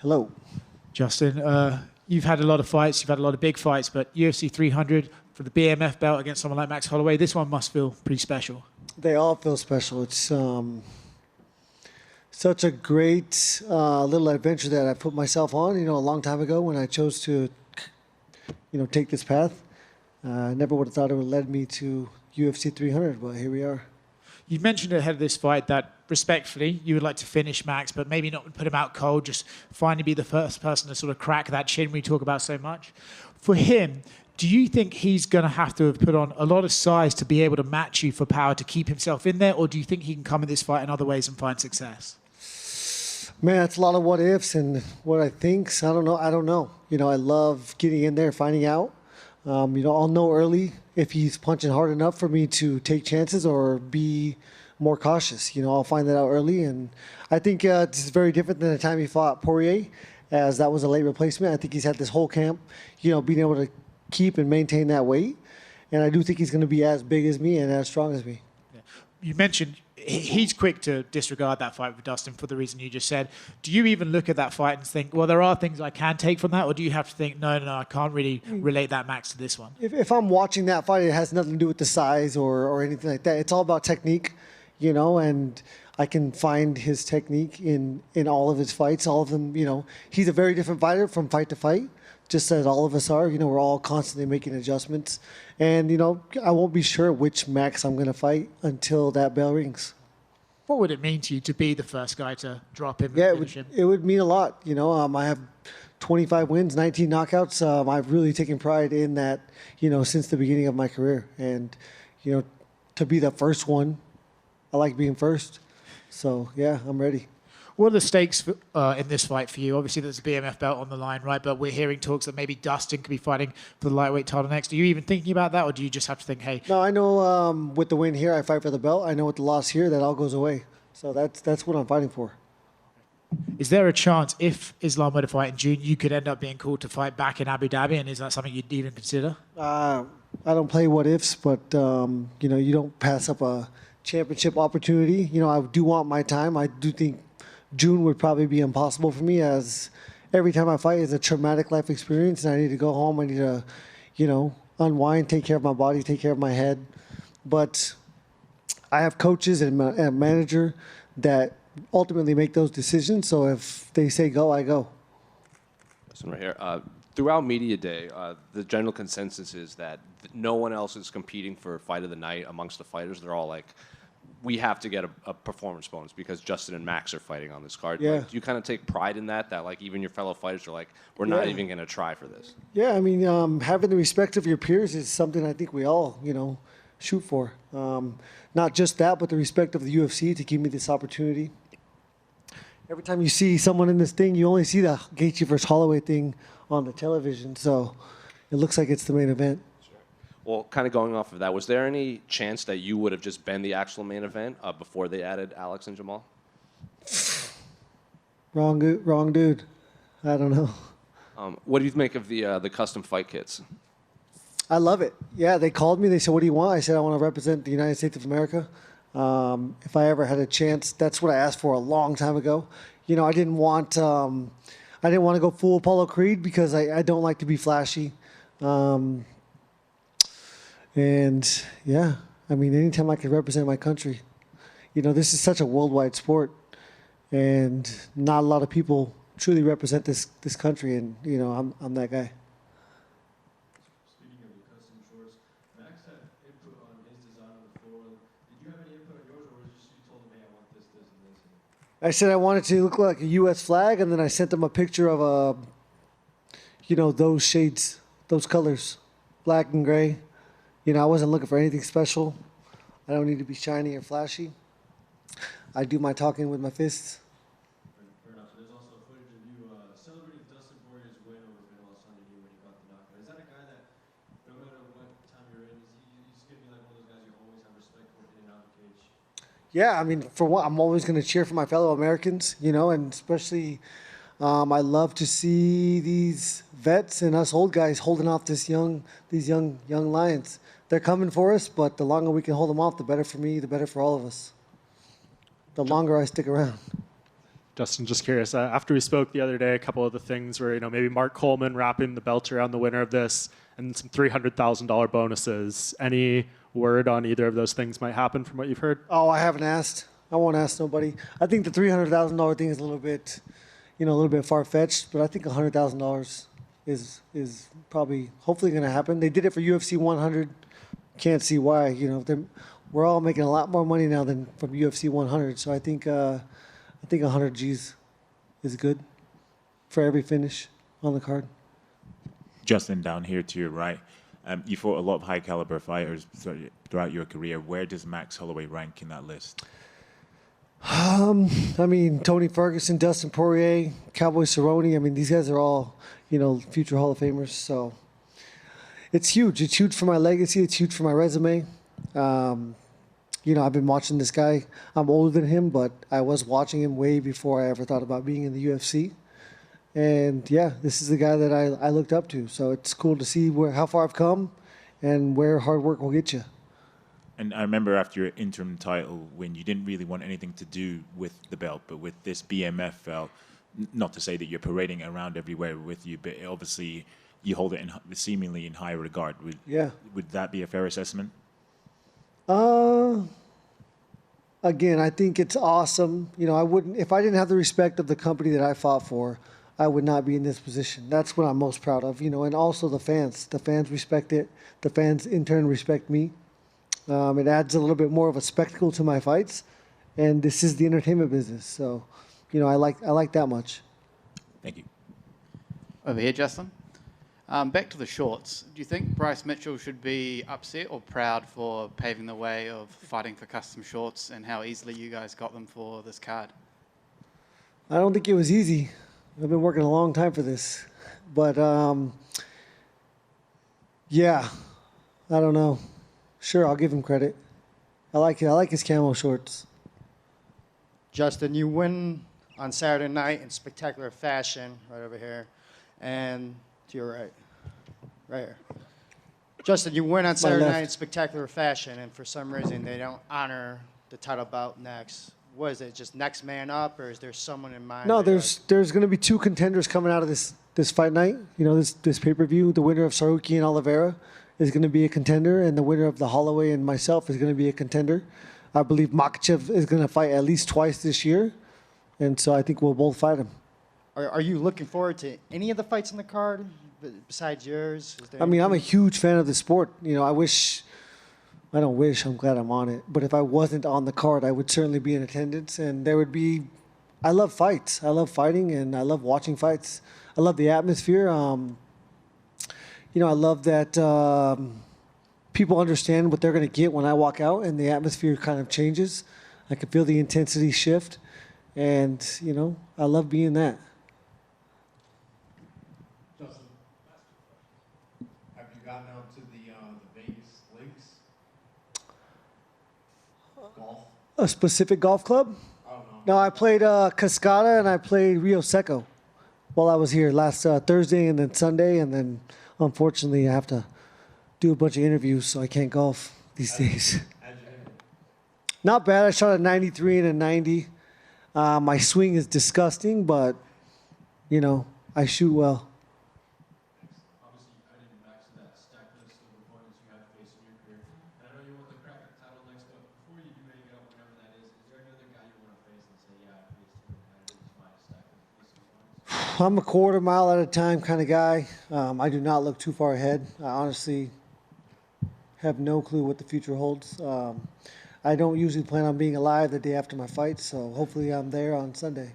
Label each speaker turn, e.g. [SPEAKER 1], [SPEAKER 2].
[SPEAKER 1] Hello.
[SPEAKER 2] Justin, you've had a lot of fights, you've had a lot of big fights, but UFC 300 for the BMF belt against someone like Max Holloway, this one must feel pretty special.
[SPEAKER 1] They all feel special. It's such a great little adventure that I put myself on, a long time ago when I chose to, take this path. I never would have thought it would have led me to UFC 300, but here we are.
[SPEAKER 2] You mentioned ahead of this fight that, respectfully, you would like to finish Max, but maybe not put him out cold, just finally be the first person to sort of crack that chin we talk about so much. For him, do you think he's going to have to have put on a lot of size to be able to match you for power to keep himself in there, or do you think he can come at this fight in other ways and find success?
[SPEAKER 1] Man, it's a lot of what ifs and what I think. I don't know. I love getting in there, finding out. I'll know early if he's punching hard enough for me to take chances or be more cautious. I'll find that out early. And I think this is very different than the time he fought Poirier, as that was a late replacement. I think he's had this whole camp, being able to keep and maintain that weight. And I do think he's going to be as big as me and as strong as me.
[SPEAKER 2] Yeah. You mentioned he's quick to disregard that fight with Dustin for the reason you just said. Do you even look at that fight and think, well, there are things I can take from that? Or do you have to think, no, I can't really relate that Max to this one?
[SPEAKER 1] If I'm watching that fight, it has nothing to do with the size or anything like that. It's all about technique, and I can find his technique in all of his fights. All of them, he's a very different fighter from fight to fight, just as all of us are. We're all constantly making adjustments. And, I won't be sure which Max I'm going to fight until that bell rings.
[SPEAKER 2] What would it mean to you to be the first guy to drop him?
[SPEAKER 1] Yeah, it would mean a lot. I have 25 wins, 19 knockouts. I've really taken pride in that, since the beginning of my career. And, to be the first one, I like being first. So, yeah, I'm ready.
[SPEAKER 2] What are the stakes in this fight for you? Obviously, there's a BMF belt on the line, right? But we're hearing talks that maybe Dustin could be fighting for the lightweight title next. Are you even thinking about that, or do you just have to think, hey?
[SPEAKER 1] No, I know with the win here, I fight for the belt. I know with the loss here, that all goes away. So that's what I'm fighting for.
[SPEAKER 2] Is there a chance, if Islam were to fight in June, you could end up being called to fight back in Abu Dhabi? And is that something you'd even consider?
[SPEAKER 1] I don't play what ifs, but, you don't pass up a championship opportunity. I do want my time. I do think June would probably be impossible for me, as every time I fight is a traumatic life experience, and I need to go home. I need to, unwind, take care of my body, take care of my head. But I have coaches and a manager that ultimately make those decisions. So if they say go, I go.
[SPEAKER 3] Listen right here. Throughout media day, the general consensus is that no one else is competing for fight of the night amongst the fighters. They're all like, we have to get a performance bonus because Justin and Max are fighting on this card.
[SPEAKER 1] Yeah.
[SPEAKER 3] Like, do you kind of take pride in that like even your fellow fighters are like, we're not even going to try for this?
[SPEAKER 1] Yeah, I mean, having the respect of your peers is something I think we all, shoot for. Not just that, but the respect of the UFC to give me this opportunity. Every time you see someone in this thing, you only see the Gaethje versus Holloway thing on the television, so it looks like it's the main event.
[SPEAKER 3] Well, kind of going off of that, was there any chance that you would have just been the actual main event before they added Alex and Jamal?
[SPEAKER 1] Wrong dude. I don't know.
[SPEAKER 3] What do you make of the custom fight kits?
[SPEAKER 1] I love it. Yeah, they called me. They said, what do you want? I said, I want to represent the United States of America. If I ever had a chance, that's what I asked for a long time ago. I didn't want to go full Apollo Creed because I don't like to be flashy. And yeah, I mean, anytime I can represent my country, this is such a worldwide sport, and not a lot of people truly represent this country, and I'm that guy.
[SPEAKER 4] Speaking of the custom shorts, Max had input on his design on the floor. Did you have any input on yours, or was it just you told him, hey, I want this, this, and this?
[SPEAKER 1] I said I wanted to look like a U.S. flag, and then I sent them a picture of those shades, those colors, black and gray. I wasn't looking for anything special. I don't need to be shiny or flashy. I do my talking with my fists.
[SPEAKER 4] Fair enough. So there's also footage of you celebrating Dustin Poirier's win over Vanilla Sunday when you got the knockout. Is that a guy that, no matter what time you're in, he's going to be like one of those guys you always have respect for in and out of the cage?
[SPEAKER 1] Yeah, I mean, for one, I'm always going to cheer for my fellow Americans, and especially I love to see these vets and us old guys holding off these young lions. They're coming for us, but the longer we can hold them off, the better for me, the better for all of us. The longer I stick around.
[SPEAKER 5] Justin, just curious. After we spoke the other day, a couple of the things were, maybe Mark Coleman wrapping the belt around the winner of this and some $300,000 bonuses. Any word on either of those things might happen from what you've heard?
[SPEAKER 1] Oh, I haven't asked. I won't ask nobody. I think the $300,000 thing is a little bit, a little bit far fetched. But I think $100,000 is probably hopefully going to happen. They did it for UFC 100. Can't see why. We're all making a lot more money now than from UFC 100. So I think 100 G's is good for every finish on the card.
[SPEAKER 6] Justin, down here to your right, you fought a lot of high caliber fighters throughout your career. Where does Max Holloway rank in that list?
[SPEAKER 1] Tony Ferguson, Dustin Poirier, Cowboy Cerrone. These guys are all, future Hall of Famers. So it's huge. It's huge for my legacy. It's huge for my resume. I've been watching this guy. I'm older than him, but I was watching him way before I ever thought about being in the UFC. And yeah, this is the guy that I looked up to. So it's cool to see how far I've come and where hard work will get you.
[SPEAKER 6] And I remember after your interim title win, you didn't really want anything to do with the belt, but with this BMF belt, not to say that you're parading it around everywhere with you, but obviously you hold it seemingly in high regard. Would that be a fair assessment?
[SPEAKER 1] Again, I think it's awesome. If I didn't have the respect of the company that I fought for, I would not be in this position. That's what I'm most proud of, and also the fans. The fans respect it. The fans in turn respect me. It adds a little bit more of a spectacle to my fights, and this is the entertainment business. So, I like that much.
[SPEAKER 6] Thank you.
[SPEAKER 7] Over here, Justin. Back to the shorts. Do you think Bryce Mitchell should be upset or proud for paving the way of fighting for custom shorts and how easily you guys got them for this card?
[SPEAKER 1] I don't think it was easy. I've been working a long time for this. But, yeah, I don't know. Sure, I'll give him credit. I like it. I like his camo shorts.
[SPEAKER 8] Justin, you win on Saturday night in spectacular fashion, right over here, and to your right here. Justin, you win on Saturday night in spectacular fashion, and for some reason they don't honor the title bout next. What is it, just next man up, or is there someone in mind?
[SPEAKER 1] No, there's going to be two contenders coming out of this fight night. This pay-per-view. The winner of Saruki and Oliveira is going to be a contender, and the winner of the Holloway and myself is going to be a contender. I believe Makhachev is going to fight at least twice this year, and so I think we'll both fight him.
[SPEAKER 8] Are you looking forward to any of the fights on the card besides yours?
[SPEAKER 1] I'm a huge fan of the sport. I don't wish, I'm glad I'm on it. But if I wasn't on the card, I would certainly be in attendance, and there would be. I love fights. I love fighting, and I love watching fights. I love the atmosphere. I love that people understand what they're going to get when I walk out, and the atmosphere kind of changes. I can feel the intensity shift, and I love being that.
[SPEAKER 9] Justin, have you gotten out to the Vegas links? Golf?
[SPEAKER 1] A specific golf club?
[SPEAKER 9] Oh,
[SPEAKER 1] No, I played Cascada and I played Rio Seco while I was here last Thursday and then Sunday, and then unfortunately I have to do a bunch of interviews, so I can't golf these days. Not bad. I shot a 93 and a 90. My swing is disgusting, but I shoot well.
[SPEAKER 4] Obviously, you added Max to that stack list of opponents you have faced in your career. And I know you want the crack at the title next, but before you do make it up, whatever that is there another guy you want to face and say, yeah, I faced him and this is my stack list of opponents?
[SPEAKER 1] I'm a quarter mile at a time kind of guy. I do not look too far ahead. I honestly have no clue what the future holds. I don't usually plan on being alive the day after my fight, so hopefully I'm there on Sunday.